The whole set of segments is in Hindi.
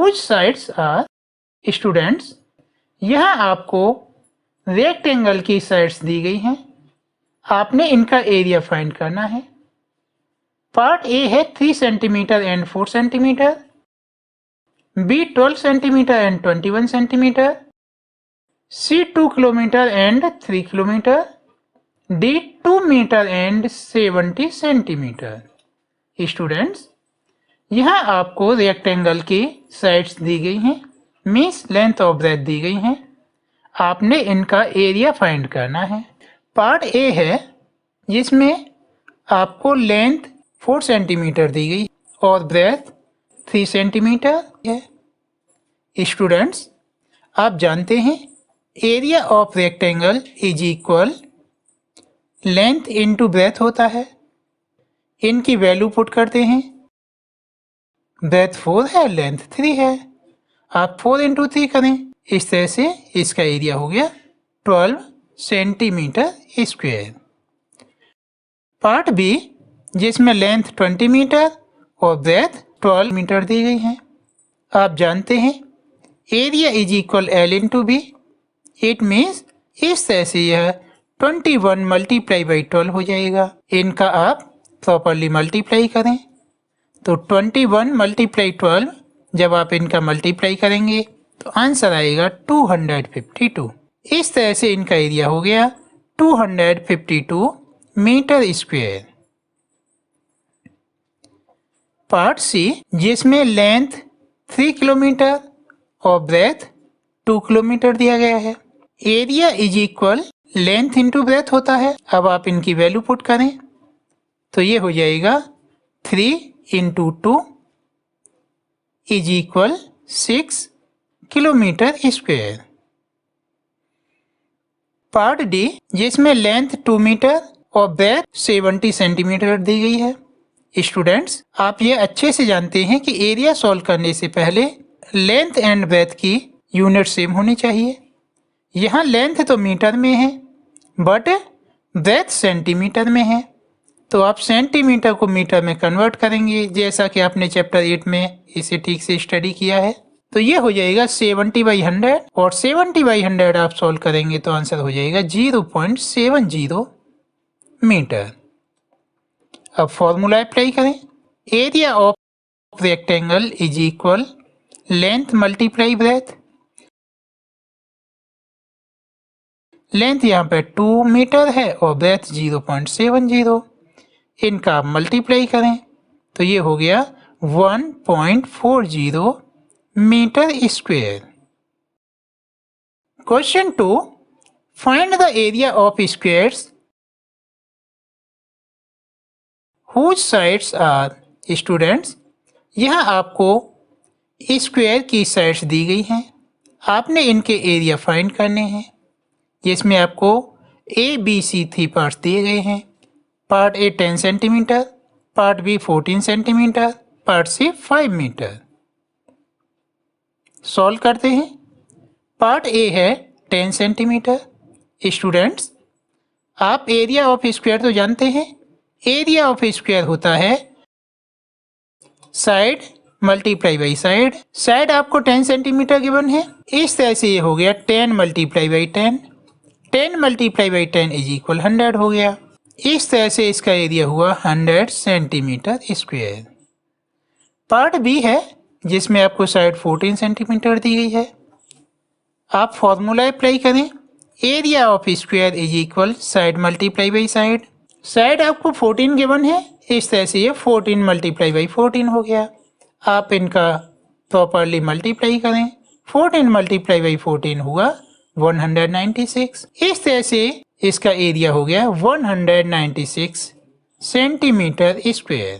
हुज साइड्स आर, स्टूडेंट्स यहाँ आपको रेक्टेंगल की साइड्स दी गई हैं, आपने इनका एरिया फाइंड करना है। पार्ट ए है 3 centimetre and 4 centimetre, B 12 centimetre and 21 centimetre, C 2 kilometre and 3 kilometre, D 2 metre and 70 centimetre. Students यहाँ आपको रेक्टेंगल की साइड्स दी गई हैं, मीन्स लेंथ ऑफ ब्रेथ दी गई हैं, आपने इनका एरिया फाइंड करना है। पार्ट ए है जिसमें आपको लेंथ 4 सेंटीमीटर दी गई और ब्रेथ 3 सेंटीमीटर है। स्टूडेंट्स आप जानते हैं area of rectangle is equal length into breadth होता है। इनकी वैल्यू पुट करते हैं, ब्रेथ 4 है, लेंथ 3 है, आप 4 इंटू 3 करें, इस तरह से इसका एरिया हो गया 12 सेंटीमीटर स्क्वायर। पार्ट बी जिसमें लेंथ 20 मीटर और ब्रेथ 12 मीटर दी गई है। आप जानते हैं area is equal L into B, it means इस तरह से यह 21 मल्टीप्लाई बाई 12 हो जाएगा। इनका आप प्रॉपरली मल्टीप्लाई करें तो 21 मल्टीप्लाई 12, जब आप इनका मल्टीप्लाई करेंगे तो आंसर आएगा 252। इस तरह से इनका एरिया हो गया 252 मीटर स्क्वायर। पार्ट सी जिसमें लेंथ 3 किलोमीटर और ब्रेथ 2 किलोमीटर दिया गया है। Area is equal length into breath होता है। अब आप इनकी वैल्यू पुट करें तो ये हो जाएगा 3 into 2 is equal 6 kilometre square. Part D जिसमें लेंथ 2 मीटर और ब्रेथ 70 सेंटीमीटर दी गई है। स्टूडेंट्स आप ये अच्छे से जानते हैं कि एरिया सॉल्व करने से पहले लेंथ एंड ब्रेथ की यूनिट सेम होनी चाहिए। यहाँ लेंथ तो मीटर में है बट ब्रेथ सेंटीमीटर में है, तो आप सेंटीमीटर को मीटर में कन्वर्ट करेंगे जैसा कि आपने चैप्टर 8 में इसे ठीक से स्टडी किया है। तो ये हो जाएगा 70/100 और 70/100 आप सॉल्व करेंगे तो आंसर हो जाएगा 0.70 मीटर। अब फॉर्मूला अप्लाई करें, area of rectangle is equal length multiply breath. Length यहाँ पे 2 मीटर है और ब्रेथ 0.70, इनका मल्टीप्लाई करें तो ये हो गया 1.40 metre square. Question 2, find the area of squares whose sides are. Students यहाँ आपको स्क्वायर की साइड्स दी गई हैं, आपने इनके एरिया फाइंड करने हैं जिसमें आपको ABC 3 पार्ट्स दिए गए हैं। Part A 10 centimetre, part B 14 centimetre, part C 5 metre. Solve करते हैं। पार्ट ए है 10 सेंटीमीटर। स्टूडेंट्स आप एरिया ऑफ स्क्वायर तो जानते हैं, एरिया ऑफ स्क्वायर होता है side multiply by side. Side आपको 10 सेंटीमीटर गिवन है, इस तरह से ये हो गया 10 multiply by 10, 10 multiply by 10 is equal 100 हो गया। इस तरह से इसका एरिया हुआ 100 सेंटीमीटर स्क्वायर। पार्ट बी है जिसमें आपको साइड 14 सेंटीमीटर दी गई है। आप फॉर्मूला अप्लाई करें, area of square is equal side multiply by side. Side आपको 14 गिवन है, इस तरह से ये 14 मल्टीप्लाई बाई 14 हो गया। आप इनका प्रॉपरली मल्टीप्लाई करें, 14 मल्टीप्लाई बाई 14 हुआ 196। इस तरह से इसका एरिया हो गया 196 सेंटीमीटर स्क्वायर।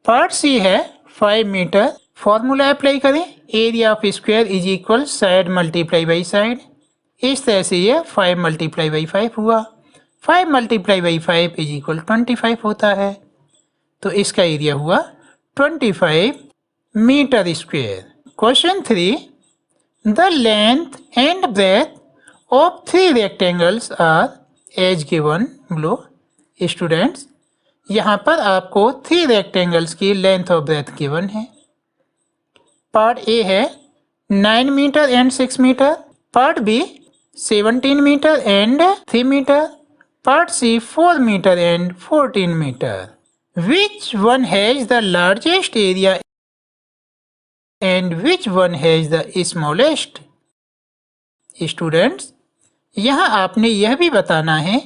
पार्ट सी है 5 मीटर। फॉर्मूला अप्लाई करें, area of square is equal side multiply by side. इस तरह से ये 5 मल्टीप्लाई बाई 5 हुआ, 5 मल्टीप्लाई बाई 5 इज इक्वल 25 होता है, तो इसका एरिया हुआ 25 metre square. Question 3, the length and breadth of 3 rectangles are as given below. Students, यहाँ पर आपको 3 रेक्टेंगल्स की लेंथ और ब्रेथ गिवन है। पार्ट ए है 9 metre and 6 metre, part B 17 metre and 3 metre, part C 4 metre and 14 metre. Which one has the largest area and which one has the smallest? Students, यहाँ आपने यह भी बताना है,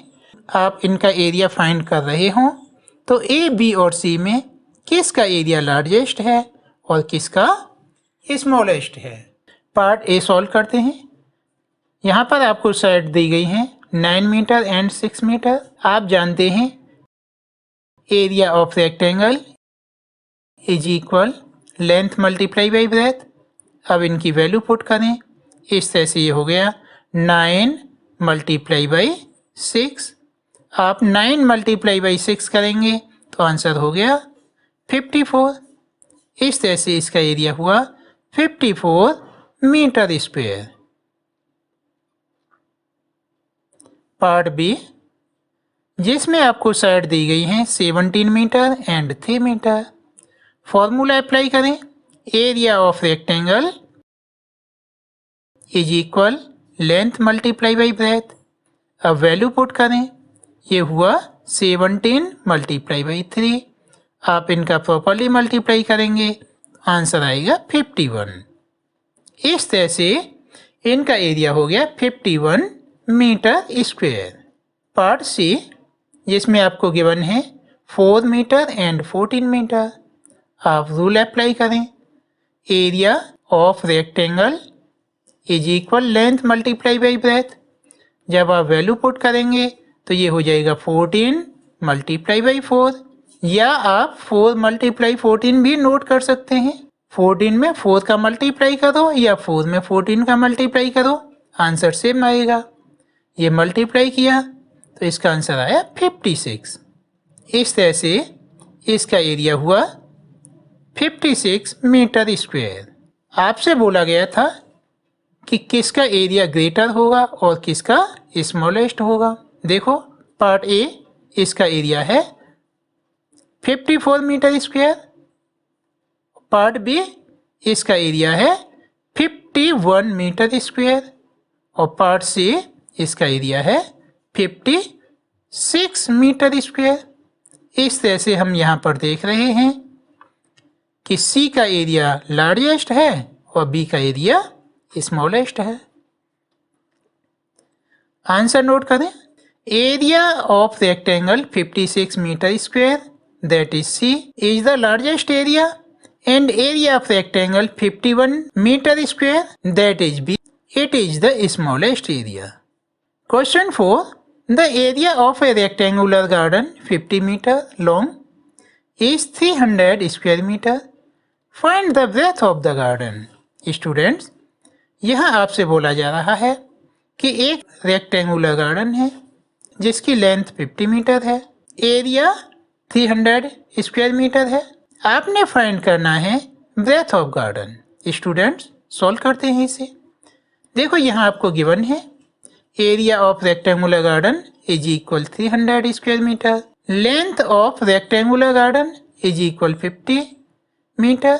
आप इनका एरिया फाइंड कर रहे हो तो ए, बी और सी में किसका एरिया लार्जेस्ट है और किसका स्मॉलेस्ट है। पार्ट ए सॉल्व करते हैं। यहाँ पर आपको साइड दी गई है 9 मीटर एंड 6 मीटर। आप जानते हैं area of rectangle is equal length multiply by breadth. अब इनकी वैल्यू पुट करें, इस तरह से ये हो गया 9 मल्टीप्लाई बाई 6। आप 9 मल्टीप्लाई बाई 6 करेंगे तो आंसर हो गया 54। इस तरह से इसका एरिया हुआ 54 मीटर स्क्वायर। पार्ट बी, जिसमें आपको साइड दी गई है 17 metre and 3 metre. Formula apply करें, area of rectangle is equal length multiply by breadth. अब वैल्यू पुट करें, ये हुआ 17 मल्टीप्लाई बाई 3। आप इनका प्रॉपरली मल्टीप्लाई करेंगे, आंसर आएगा 51। इस तरह से इनका एरिया हो गया 51 मीटर स्क्वायर। पार्ट सी, जिसमें आपको गिवन है 4 मीटर एंड 14 मीटर। आप रूल अप्लाई करें, area of rectangle is equal length multiply by breadth. जब आप वैल्यू पुट करेंगे तो ये हो जाएगा 14 मल्टीप्लाई बाई 4, या आप 4 मल्टीप्लाई 14 भी नोट कर सकते हैं। 14 में 4 का मल्टीप्लाई करो या 4 में 14 का मल्टीप्लाई करो, आंसर सेम आएगा। ये मल्टीप्लाई किया तो इसका आंसर आया 56। इस तरह से इसका एरिया हुआ 56 मीटर स्क्वायर। आपसे बोला गया था कि किसका एरिया ग्रेटर होगा और किसका स्मॉलेस्ट होगा। देखो, पार्ट ए, इसका एरिया है 54 मीटर स्क्वायर। पार्ट बी, इसका एरिया है 51 मीटर स्क्वायर। और पार्ट सी, इसका एरिया है 56 मीटर स्क्वायर। इस तरह से हम यहाँ पर देख रहे हैं कि सी का एरिया लार्जेस्ट है और बी का एरिया स्मॉलेस्ट है। आंसर नोट करें, area of rectangle 56 metre square, that is C, is the largest area, and area of rectangle 51 metre square, that is B, it is the smallest area. Question 4. The area of a rectangular garden 50 meter long is 300 square meter. Find the breadth of the garden. Students, यहाँ आपसे बोला जा रहा है कि एक रेक्टेंगुलर गार्डन है जिसकी लेंथ 50 मीटर है, एरिया 300 स्क्वायर मीटर है। आपने फाइंड करना है breadth of garden. Students, solve करते हैं इसे। देखो, यहाँ आपको गिवन है area of rectangular garden is equal 300 square metre, length of rectangular garden is equal 50 metre.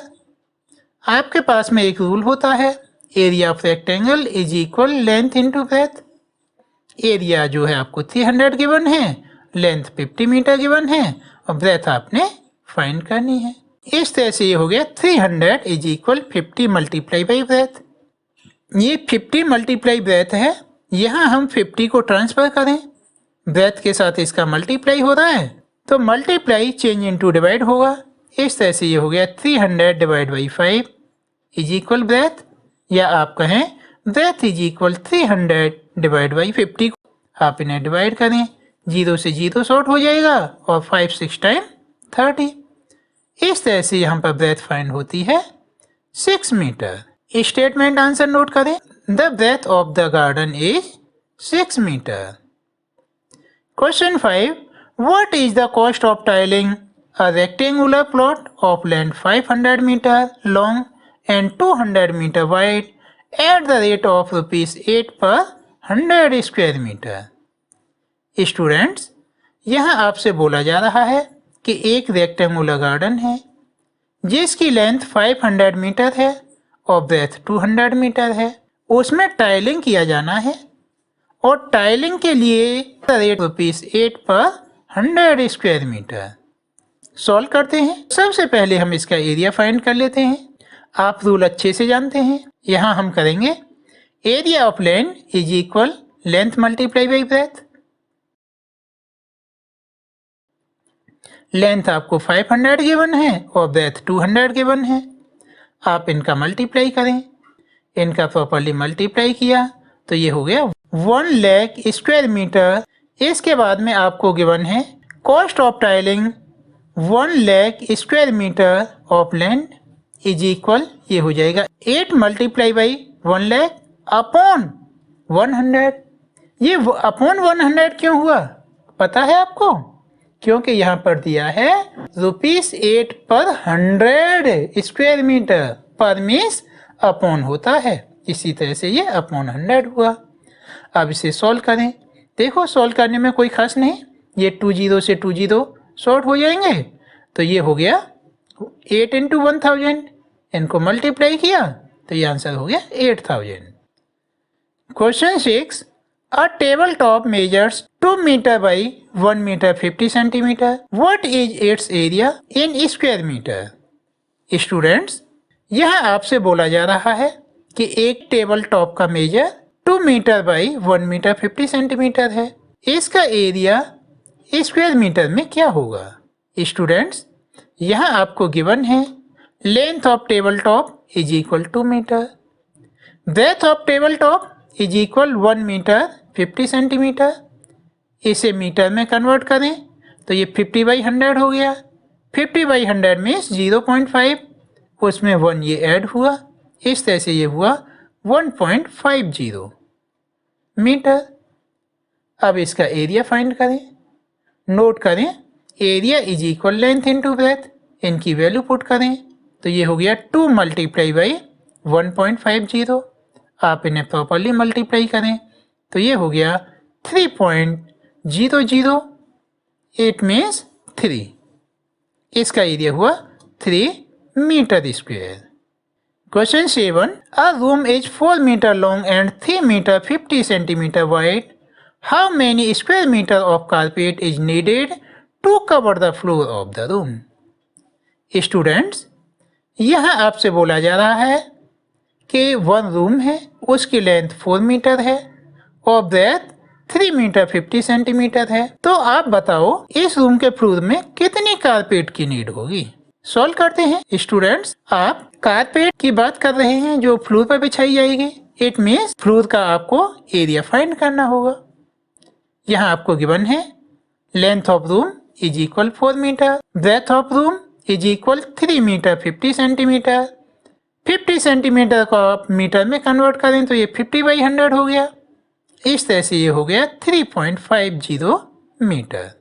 आपके पास में एक रूल होता है, area of rectangle is equal length into breadth. Area जो है आपको 300 गिवन है, लेंथ 50 मीटर गिवन है और ब्रेथ आपने फाइंड करनी है। इस तरह से ये हो गया 300 is equal 50 multiply by breadth. ये 50 मल्टीप्लाई ब्रेथ है, यहाँ हम 50 को ट्रांसफर करें, ब्रेथ के साथ इसका मल्टीप्लाई हो रहा है तो मल्टीप्लाई चेंज इनटू डिवाइड होगा। इस तरह से ये हो गया 300 divide by 5 is equal breadth, या आप कहें breadth is equal 300 divide by 50। आप इन्हें डिवाइड करें, 0 से 0 शॉर्ट हो जाएगा और 5 6 टाइम 30। इस तरह से यहाँ पर ब्रेथ फाइंड होती है 6 मीटर। स्टेटमेंट आंसर नोट करें, the breadth of the garden is 6 meter. Question 5. What is the cost of tiling a rectangular plot of land 500 meter long and 200 meter wide at the rate of rupees 8 per 100 square meter? Students, यहाँ आपसे बोला जा रहा है कि एक रेक्टेंगुलर गार्डन है जिसकी लेंथ 500 मीटर है और ब्रेथ 200 मीटर है। उसमें टाइलिंग किया जाना है और टाइलिंग के लिए रेट ₹8 पर 100 स्क्वायर मीटर। सॉल्व करते हैं। सबसे पहले हम इसका एरिया फाइंड कर लेते हैं। आप रूल अच्छे से जानते हैं। यहाँ हम करेंगे area of land is equal length multiply by breadth. Length आपको 500 गिवन है और ब्रेथ 200 गिवन है। आप इनका मल्टीप्लाई करें। इनका प्रॉपर्ली मल्टीप्लाई किया तो ये हो गया 1 लाख स्क्वायर मीटर। इसके बाद में आपको गिवन है cost of tiling 1 lakh square metre of land is equal, ये हो जाएगा 8 मल्टीप्लाई बाई 1 लाख अपॉन 100। ये अपॉन 100 क्यों हुआ पता है आपको? क्योंकि यहाँ पर दिया है ₹8 पर 100 स्क्वायर मीटर। पर मीन्स अपॉन होता है, इसी तरह से ये अपॉन 100 हुआ। अब इसे सॉल्व करें। देखो सॉल्व करने में कोई खास नहीं, ये 2 0 से 2 0 शॉर्ट हो जाएंगे तो ये हो गया 8 इंटू 1000। इनको मल्टीप्लाई किया तो ये आंसर हो गया 8000। Question 6, a table top measures 2 meter by 1 meter 50 centimeter. What is its area in square meter? Students, यहाँ आपसे बोला जा रहा है कि एक टेबल टॉप का measure 2 metre by 1 metre 50 centimetre है। इसका एरिया स्क्वायर मीटर में क्या होगा? स्टूडेंट्स, यहाँ आपको गिवन है length of table top is equal 2 metre, breadth of table top is equal 1 metre 50 centimetre. इसे मीटर में कन्वर्ट करें तो ये 50 बाई 100 हो गया। 50 बाई 100 मीन्स 0.5, उसमें 1 ये ऐड हुआ, इस तरह से ये हुआ 1.50 मीटर। अब इसका एरिया फाइंड करें। नोट करें area is equal length into breadth. इनकी वैल्यू पुट करें तो ये हो गया 2 मल्टीप्लाई बाई 1.50। आप इन्हें प्रॉपरली मल्टीप्लाई करें तो ये हो गया 3.008 मीन्स 3। इसका एरिया हुआ 3 metre square. Question 7, a room is 4 metre long and 3 metre 50 centimetre wide. How many square metre of carpet is needed to cover the floor of the room? Students, यहाँ आपसे बोला जा रहा है कि 1 रूम है, उसकी लेंथ 4 मीटर है और ब्रेथ 3 मीटर 50 सेंटीमीटर है। तो आप बताओ इस रूम के फ्लोर में कितनी कारपेट की नीड होगी? सॉल्व करते हैं। स्टूडेंट्स, आप कारपेट की बात कर रहे हैं जो फ्लोर पर बिछाई जाएगी। इट मीन्स फ्लोर का आपको एरिया फाइंड करना होगा। यहाँ आपको गिवन है length of room is equal 4 metre, breadth of room is equal 3 metre 50 centimetre. 50 centimetre को आप मीटर में कन्वर्ट करें तो ये 50 बाई 100 हो गया। इस तरह से ये हो गया 3.50 metre.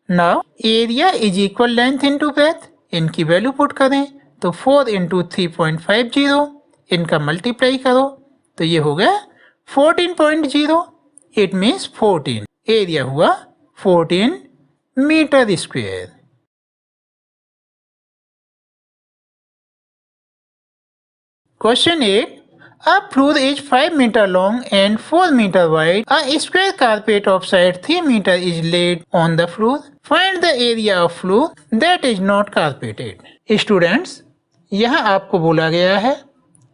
Now area is equal length into breadth. इनकी वैल्यू पुट करें तो 4 इंटू 3.50, इनका मल्टीप्लाई करो तो ये हो गया 14.0। It means 14। एरिया हुआ 14 metre square. Question 8. A floor is 5 meter long and 4 meter wide. A square carpet of side 3 meter is laid on the floor. Find the area of floor that is not carpeted. Students, यहाँ आपको बोला गया है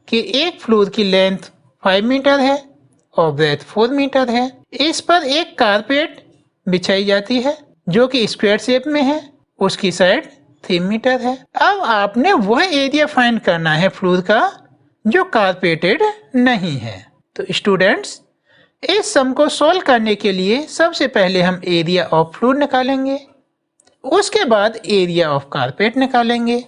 कि एक फ्लोर की लेंथ 5 मीटर है और ब्रेथ 4 मीटर है। इस पर एक कारपेट बिछाई जाती है जो कि स्क्वायर शेप में है, उसकी साइड 3 मीटर है। अब आपने वह एरिया फाइंड करना है फ्लोर का जो कारपेटेड नहीं है। तो स्टूडेंट्स, इस सम को सॉल्व करने के लिए सबसे पहले हम एरिया ऑफ फ्लोर निकालेंगे, उसके बाद एरिया ऑफ कारपेट निकालेंगे।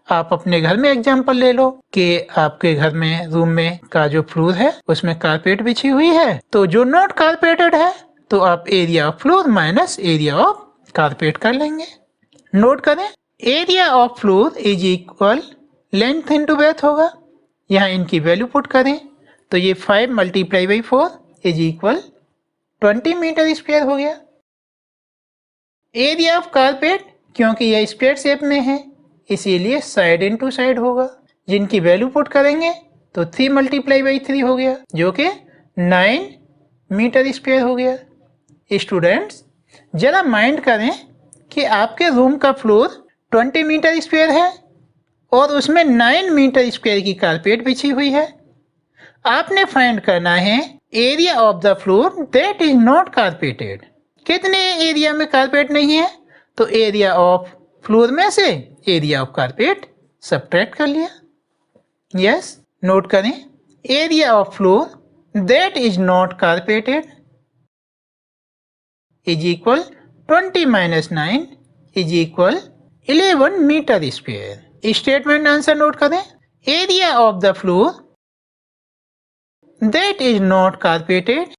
आप अपने घर में एग्जांपल ले लो कि आपके घर में रूम में का जो फ्लोर है उसमें कारपेट बिछी हुई है, तो जो नॉट कारपेटेड है तो आप area of floor minus area of carpet कर लेंगे। नोट करें area of floor is equal length into breadth होगा। यहाँ इनकी वैल्यू पुट करें तो ये 5 multiply by 4 is equal 20 metre square हो गया। एरिया ऑफ कारपेट, क्योंकि यह स्क्वायर शेप में है इसीलिए साइड इनटू साइड होगा, जिनकी वैल्यू पुट करेंगे तो 3 × 3 हो गया जो कि 9 मीटर स्क्वायर हो गया। स्टूडेंट्स जरा माइंड करें कि आपके रूम का फ्लोर 20 मीटर स्क्वायर है और उसमें 9 मीटर स्क्वायर की कारपेट बिछी हुई है। आपने फाइंड करना है area of the floor that is not carpeted. कितने एरिया में कारपेट नहीं है, तो एरिया ऑफ फ्लोर में से एरिया ऑफ कारपेट सबट्रैक्ट कर लिया। यस, नोट करें, area of floor that is not carpeted is equal 20 - 9 is equal 11 metre square. Statement answer note करें, area of the floor that is not carpeted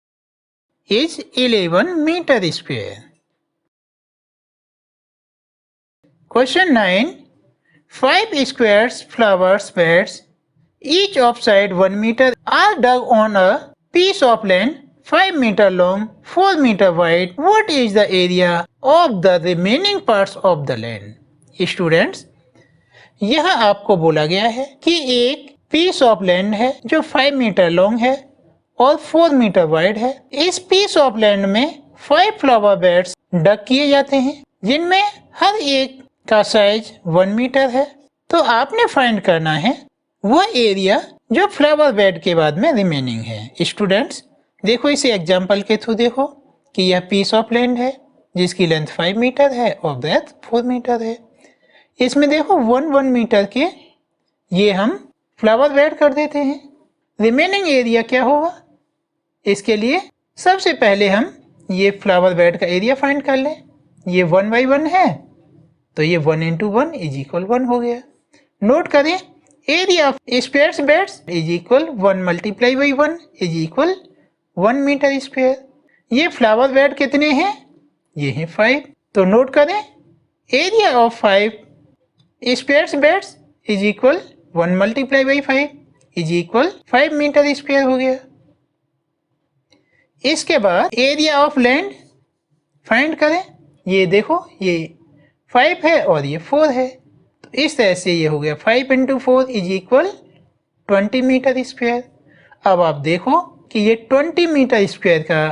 is 11 meter square. Question 9. 5 squares flowers beds, each of side 1 meter, are dug on a piece of land 5 meter long, 4 meter wide. What is the area of the remaining parts of the land? Students, यह आपको बोला गया है कि एक पीस ऑफ लैंड है जो 5 मीटर लॉन्ग है और 4 मीटर वाइड है। इस पीस ऑफ लैंड में 5 फ्लावर बेड्स डग किए जाते हैं जिनमें हर एक का साइज 1 मीटर है। तो आपने फाइंड करना है वह एरिया जो फ्लावर बेड के बाद में रिमेनिंग है। स्टूडेंट्स देखो, इसे एग्जाम्पल के थ्रू देखो कि यह पीस ऑफ लैंड है जिसकी लेंथ 5 मीटर है और ब्रेथ 4 मीटर है। इसमें देखो 1 मीटर के ये हम फ्लावर बेड कर देते हैं। रिमेनिंग एरिया क्या होगा, इसके लिए सबसे पहले हम ये फ्लावर बेड का एरिया फाइंड कर लें। ये 1 by 1 है तो ये 1 × 1 इज इक्वल 1 हो गया। नोट करें, area of square beds is equal 1 × 1 is equal 1 metre square. ये फ्लावर बेड कितने हैं, ये हैं 5। तो नोट करें, area of 5 square beds is equal 1 × 5 is equal 5 metre square हो गया। इसके बाद एरिया ऑफ लैंड फाइंड करें। ये देखो, ये 5 है और ये 4 है, तो इस तरह से ये हो गया 5 × 4 इज इक्वल 20 मीटर स्क्वायर। अब आप देखो कि ये 20 मीटर स्क्वायर का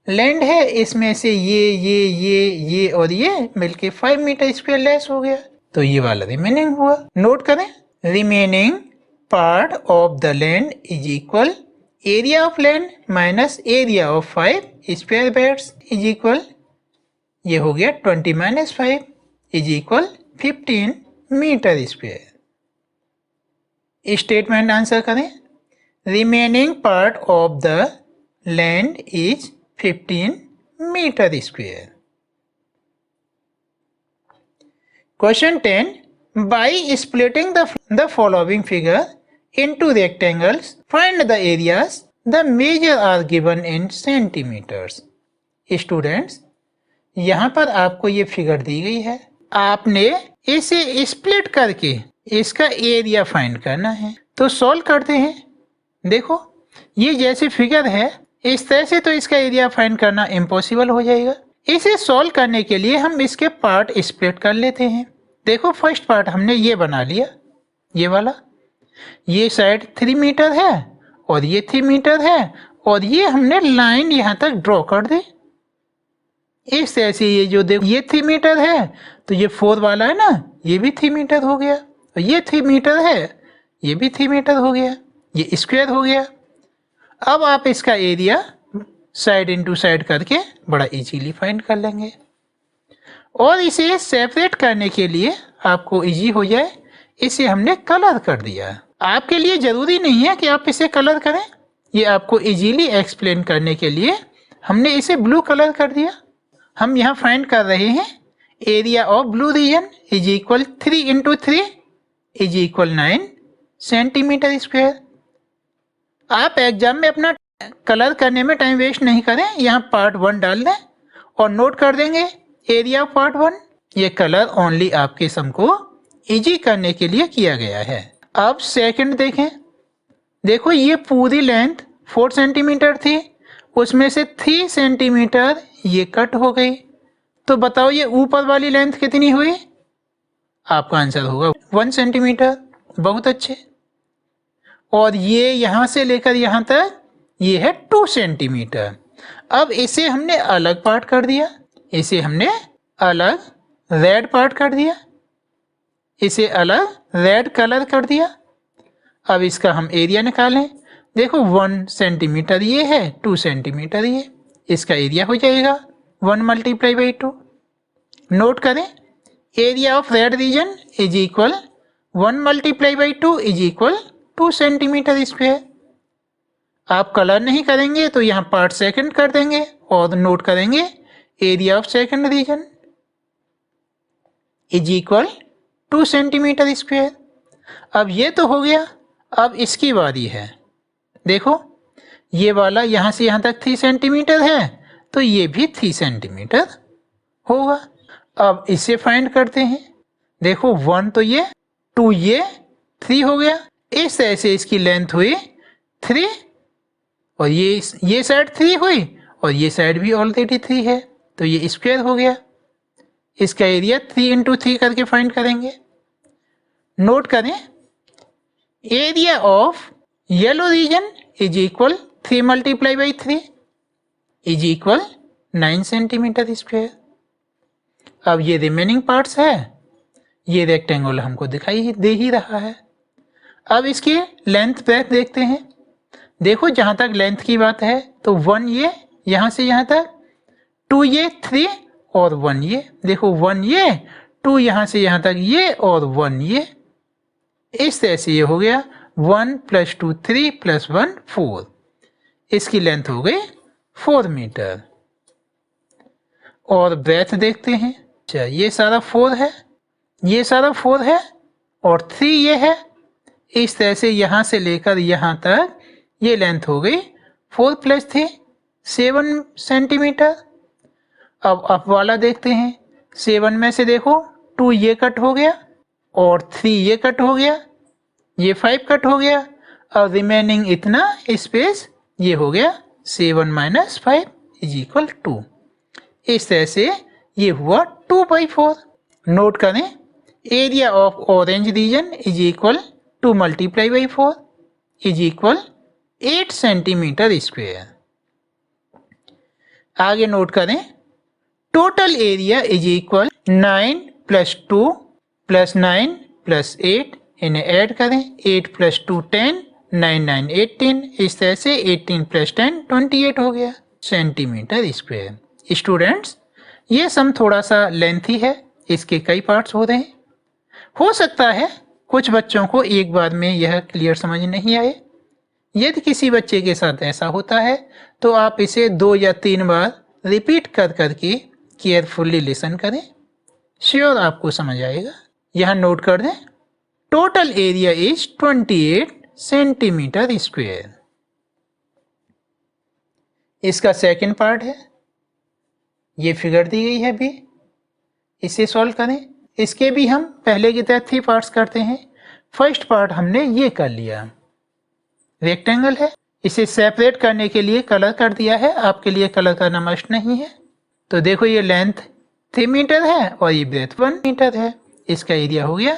लैंड है, इसमें से ये और ये मिलके 5 मीटर स्क्वायर लेस हो गया, तो ये वाला रिमेनिंग हुआ। नोट करें, remaining part of the land is equal area of land minus area of 5 square beds is equal, ये हो गया 20 - 5 is equal 15 metre square. Statement answer करें, remaining part of the land is 15 metre square. Question 10. By splitting the following figure into rectangles, find the areas. The measures are given in centimeters. Students, यहाँ पर आपको ये फिगर दी गई है, आपने इसे स्प्लिट करके इसका एरिया फाइंड करना है। तो सॉल्व करते हैं। देखो, ये जैसे फिगर है इस तरह से तो इसका एरिया फाइंड करना इम्पॉसिबल हो जाएगा। इसे सॉल्व करने के लिए हम इसके पार्ट स्प्लिट कर लेते हैं। देखो, फर्स्ट पार्ट हमने ये बना लिया, ये वाला, ये साइड 3 मीटर है और ये 3 मीटर है और ये हमने लाइन यहाँ तक ड्रॉ कर दी। इस तरह से ये जो देखो ये 3 मीटर है तो ये 4 वाला है ना, ये भी 3 मीटर हो गया और ये 3 मीटर है, ये भी 3 मीटर हो गया, ये स्क्वायर हो गया। अब आप इसका एरिया साइड इनटू साइड करके बड़ा इजीली फाइंड कर लेंगे। और इसे सेपरेट करने के लिए आपको इजी हो जाए, इसे हमने कलर कर दिया। आपके लिए ज़रूरी नहीं है कि आप इसे कलर करें, ये आपको इजीली एक्सप्लेन करने के लिए हमने इसे ब्लू कलर कर दिया। हम यहाँ फाइंड कर रहे हैं area of blue region is equal 3 × 3 is equal 9 centimetre square. आप एग्जाम में अपना कलर करने में टाइम वेस्ट नहीं करें, यहाँ पार्ट 1 डाल दें और नोट कर देंगे एरिया ऑफ पार्ट 1। ये कलर ओनली आपके सम को इजी करने के लिए किया गया है। अब सेकंड देखें। देखो, ये पूरी लेंथ 4 सेंटीमीटर थी, उसमें से 3 सेंटीमीटर ये कट हो गई, तो बताओ ये ऊपर वाली लेंथ कितनी हुई? आपका आंसर होगा 1 सेंटीमीटर। बहुत अच्छे। और ये यहां से लेकर यहां तक ये है 2 सेंटीमीटर। अब इसे हमने अलग पार्ट कर दिया, इसे हमने अलग रेड पार्ट कर दिया, इसे अलग रेड कलर कर दिया। अब इसका हम एरिया निकालें। देखो 1 सेंटीमीटर ये है, 2 सेंटीमीटर ये, इसका एरिया हो जाएगा 1 मल्टीप्लाई बाई 2। नोट करें, area of red region is equal 1 multiply by 2 is equal 2 centimetre square. आप कलर नहीं करेंगे तो यहाँ पार्ट सेकंड कर देंगे और नोट करेंगे area of second region is equal 2 centimetre square. अब ये तो हो गया, अब इसकी बारी है। देखो ये वाला यहाँ से यहाँ तक 3 सेंटीमीटर है, तो ये भी 3 सेंटीमीटर होगा। अब इसे फाइंड करते हैं। देखो 1 तो ये, 2 ये, 3 हो गया। इस तरह से इसकी लेंथ हुई 3 और ये साइड 3 हुई और ये साइड भी ऑलरेडी 3 है, तो ये स्क्वायर हो गया। इसका एरिया 3 इंटू 3 करके फाइंड करेंगे। नोट करें, area of yellow region is equal 3 multiply by 3 is equal 9 centimetre square. अब ये रिमेनिंग पार्ट्स है, ये रेक्टेंगल हमको दिखाई दे ही रहा है। अब इसकी लेंथ ब्रेथ देखते हैं। देखो जहाँ तक लेंथ की बात है तो 1 ये यहाँ से यहाँ तक, 2 ये, 3 और 1 ये। देखो 1 ये, 2 यहाँ से यहाँ तक ये और 1 ये। इस तरह से ये हो गया 1 + 2 3 + 1 4। इसकी लेंथ हो गई 4 मीटर। और ब्रेथ देखते हैं। अच्छा ये सारा 4 है, ये सारा 4 है और 3 ये है। इस तरह से यहाँ से लेकर यहाँ तक ये लेंथ हो गई 4 + 3 7 सेंटीमीटर। अब अप वाला देखते हैं। 7 में से देखो 2 ये कट हो गया और 3 ये कट हो गया, ये 5 कट हो गया और रिमेनिंग इतना स्पेस ये हो गया 7 - 5 इज इक्वल 2। इस तरह से ये हुआ 2/4। नोट करें, area of orange region is equal 2 multiply by 4 is equal 8 centimetre square. आगे नोट करें, टोटल एरिया इज इक्वल 9 + 2 + 9 + 8। इन्हें ऐड करें, 8 + 2 10, 9 9 18। इस तरह से 18 + 10 28 हो गया सेंटीमीटर स्क्वायर। स्टूडेंट्स ये सम थोड़ा सा लेंथी है, इसके कई पार्ट्स हो रहे हैं। हो सकता है कुछ बच्चों को एक बार में यह क्लियर समझ नहीं आए। यदि किसी बच्चे के साथ ऐसा होता है तो आप इसे 2 या 3 बार रिपीट कर करके केयरफुली लिसन करें, श्योर आपको समझ आएगा। यहाँ नोट कर दें, total area is 28 centimetre square. इसका सेकंड पार्ट है, ये फिगर दी गई है अभी, इसे सॉल्व करें। इसके भी हम पहले की तरह 3 पार्ट्स करते हैं। फर्स्ट पार्ट हमने ये कर लिया, रेक्टेंगल है, इसे सेपरेट करने के लिए कलर कर दिया है। आपके लिए कलर करना मस्ट नहीं है। तो देखो ये लेंथ 3 मीटर है और ये ब्रेथ 1 मीटर है। इसका एरिया हो गया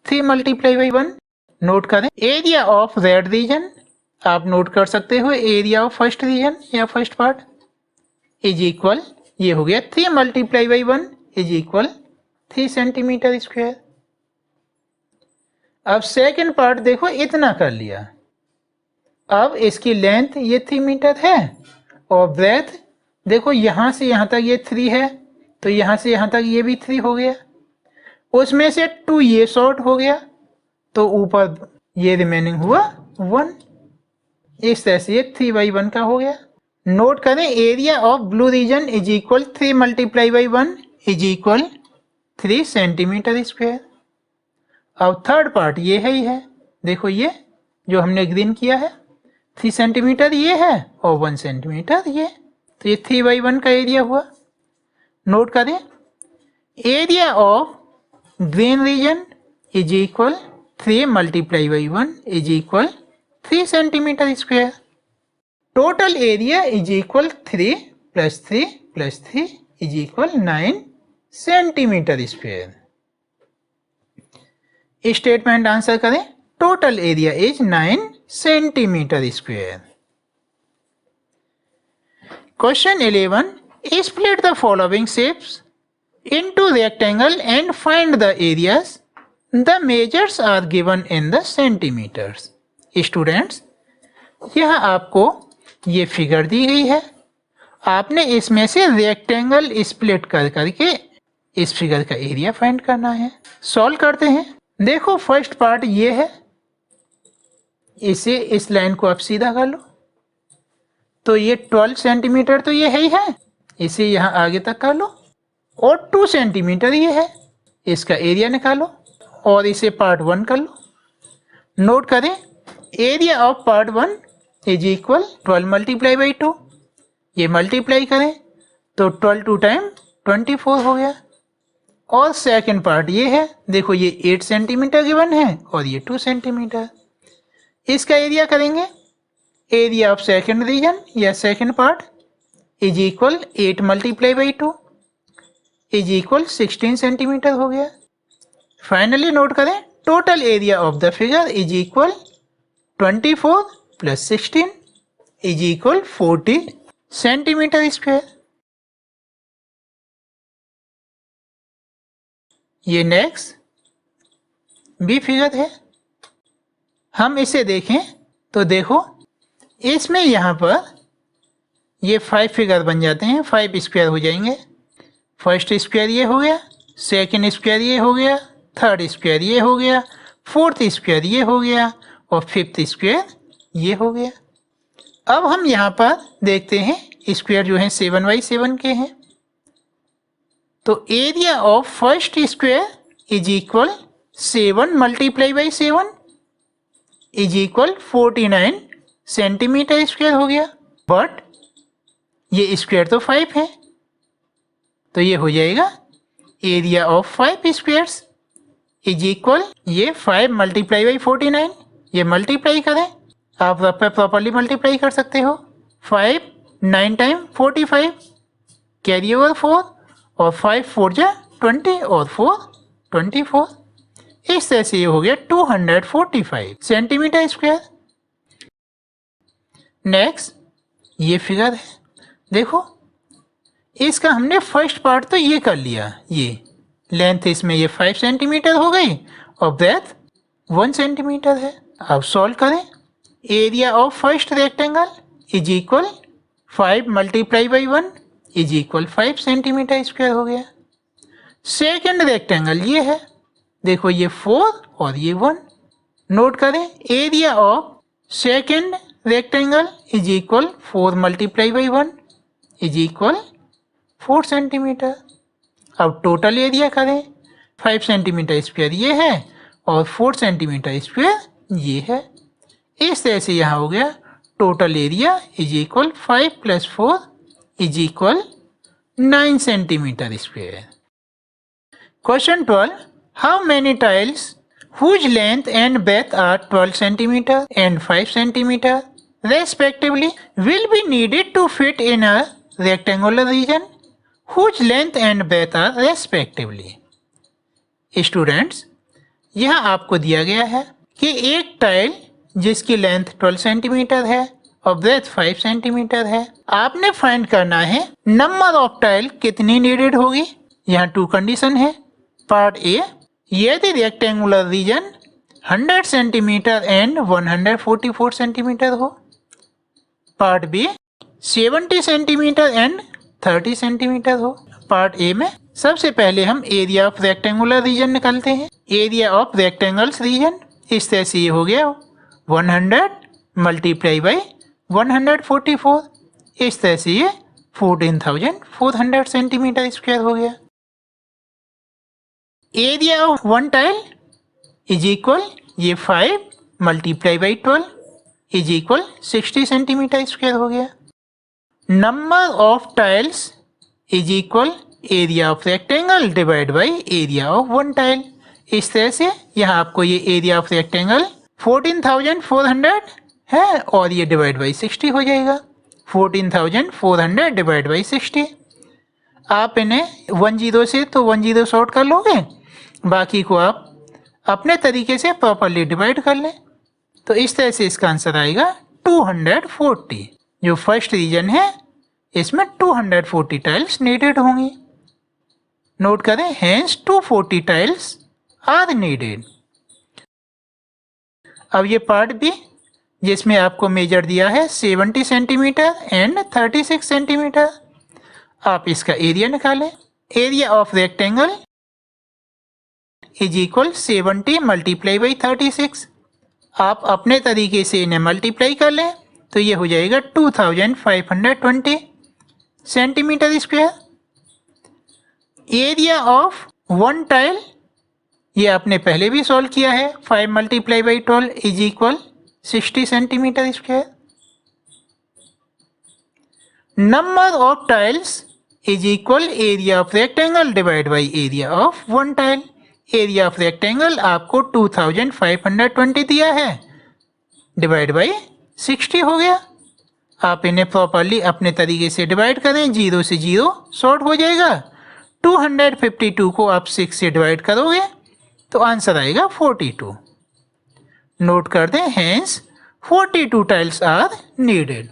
3 मल्टीप्लाई बाई 1। नोट करें, एरिया ऑफ रेड रीजन, आप नोट कर सकते हो एरिया ऑफ फर्स्ट रीजन या फर्स्ट पार्ट इज इक्वल, ये हो गया 3 multiply by 1 is equal 3 centimetre square. अब सेकंड पार्ट देखो इतना कर लिया। अब इसकी लेंथ ये 3 मीटर है और ब्रेथ देखो यहाँ से यहाँ तक ये 3 है, तो यहाँ से यहाँ तक ये भी 3 हो गया। उसमें से 2 ये शॉर्ट हो गया, तो ऊपर ये रिमेनिंग हुआ 1। इस तरह से ये 3/1 का हो गया। नोट करें, area of blue region is equal 3 multiply by 1 is equal 3 centimetre square. अब थर्ड पार्ट ये है ही है। देखो ये जो हमने ग्रीन किया है 3 सेंटीमीटर ये है और 1 सेंटीमीटर ये, तो ये 3/1 का एरिया हुआ। नोट करें, area of green region is equal 3 multiply by 1 is equal 3 centimetre square. Total area is equal 3 + 3 + 3 is equal 9 centimetre square. Statement answer करें। Total area is 9 centimetre square. Question 11, split the following shapes into rectangle and find the areas. The measures are given in the centimeters. Students, यह आपको ये फिगर दी गई है, आपने इसमें से रेक्टेंगल स्प्लिट कर करके इस फिगर का एरिया फाइंड करना है। सॉल्व करते हैं। देखो फर्स्ट पार्ट ये है, इसे इस लाइन को आप सीधा कर लो तो ये 12 सेंटीमीटर तो ये है ही है, इसे यहाँ आगे तक कर लो और 2 सेंटीमीटर ये है, इसका एरिया निकालो और इसे पार्ट 1 कर लो। नोट करें area of part 1 is equal 12 multiply by 2, ये मल्टीप्लाई करें तो 12 2 टाइम 24 हो गया। और सेकंड पार्ट ये है, देखो ये 8 सेंटीमीटर गिवन है और ये 2 सेंटीमीटर। इसका एरिया करेंगे, एरिया ऑफ सेकंड रीजन या second part is equal 8 multiply by 2 is equal 16 centimetre हो गया। फाइनली नोट करें total area of the figure is equal 24 plus 16 is equal 40 centimetre square. ये नेक्स्ट बी फिगर है, हम इसे देखें तो देखो इसमें यहाँ पर ये 5 फिगर बन जाते हैं, 5 स्क्वायर हो जाएंगे। फर्स्ट स्क्वायर ये हो गया, सेकंड स्क्वायर ये हो गया, थर्ड स्क्वायर ये हो गया, फोर्थ स्क्वायर ये हो गया और फिफ्थ स्क्वायर ये हो गया। अब हम यहाँ पर देखते हैं स्क्वायर जो है 7 बाई 7 के हैं, तो area of first square is equal 7 multiply by 7 is equal 49 centimetre square हो गया। बट ये स्क्वायर तो 5 है तो ये हो जाएगा area of 5 squares is equal ये 5 मल्टीप्लाई बाई 49, ये मल्टीप्लाई करें, आप प्रॉपरली मल्टीप्लाई कर सकते हो। 5 9 टाइम 45 कैरी ओवर 4 और 5 4 जा 20 और 4 24, इस तरह से ये हो गया 245 सेंटीमीटर स्क्वायर। नेक्स्ट ये फिगर है, देखो इसका हमने फर्स्ट पार्ट तो ये कर लिया, ये लेंथ इसमें ये 5 सेंटीमीटर हो गई और ब्रेथ 1 सेंटीमीटर है। अब सॉल्व करें, area of first rectangle is equal 5 multiply by 1 is equal 5 centimetre square हो गया। सेकेंड रेक्टेंगल ये है, देखो ये 4 और ये 1। नोट करें area of second rectangle is equal 4 multiply by 1 is equal 4 centimetre. अब टोटल एरिया करें, 5 सेंटीमीटर स्क्वायर ये है और 4 सेंटीमीटर स्क्वायर ये है। इस तरह से यहाँ हो गया total area is equal 5 plus 4 is equal 9 centimetre square. Question 12, how many tiles whose length and breadth are 12 centimeter and 5 centimeter respectively will be needed to fit in a rectangular region whose length and breadth are respectively। Students, यहाँ आपको दिया गया है कि एक टाइल जिसकी लेंथ 12 सेंटीमीटर है और ब्रेथ 5 सेंटीमीटर है, आपने फाइंड करना है नंबर ऑफ टाइल कितनी नीडेड होगी। यहाँ 2 कंडीशन है। पार्ट ए, यदि rectangular region 100 centimetre and 144 centimetre हो। Part B 70 centimetre and 30 centimetre हो। पार्ट ए में सबसे पहले हम एरिया ऑफ रेक्टेंगुलर रीजन निकालते हैं। एरिया ऑफ रेक्टेंगल्स रीजन इस तरह से ये हो गया 100 मल्टीप्लाई बाई 144, इस तरह से ये 14,400 सेंटीमीटर स्क्वायर हो गया। Area of one tile is equal ये 5 multiply by 12 is equal 60 centimetre square हो गया। Number of tiles is equal area of rectangle divide by area of one tile. इस तरह से यहाँ आपको ये एरिया ऑफ रेक्टेंगल 14,400 है और ये डिवाइड बाई 60 हो जाएगा। 14,400 डिवाइड बाई 60। आप इन्हें 10 से तो 10 शॉर्ट कर लोगे, बाकी को आप अपने तरीके से प्रॉपरली डिवाइड कर लें। तो इस तरह से इसका आंसर आएगा 240। जो फर्स्ट रीजन है इसमें 240 टाइल्स नीडेड होंगी। नोट करें, हेंस 240 टाइल्स आर नीडेड। अब ये पार्ट बी, जिसमें आपको मेजर दिया है 70 सेंटीमीटर एंड 36 सेंटीमीटर। आप इसका एरिया निकालें। Area of rectangle is equal 70 multiply by 36। आप अपने तरीके से इन्हें मल्टीप्लाई कर लें तो ये हो जाएगा 2520 centimetre square. Area of one tile, ये आपने पहले भी सॉल्व किया है, 5 multiply by 12 is equal 60 centimetre square. Number of tiles is equal area of rectangle divide by area of one tile. Area of rectangle आपको 2520 दिया है, डिवाइड बाई 60 हो गया। आप इन्हें प्रॉपरली अपने तरीके से डिवाइड करें, 0 से 0 शॉर्ट हो जाएगा। 252 को आप 6 से डिवाइड करोगे तो आंसर आएगा 42। नोट कर दें, हेंस 42 टाइल्स आर नीडेड।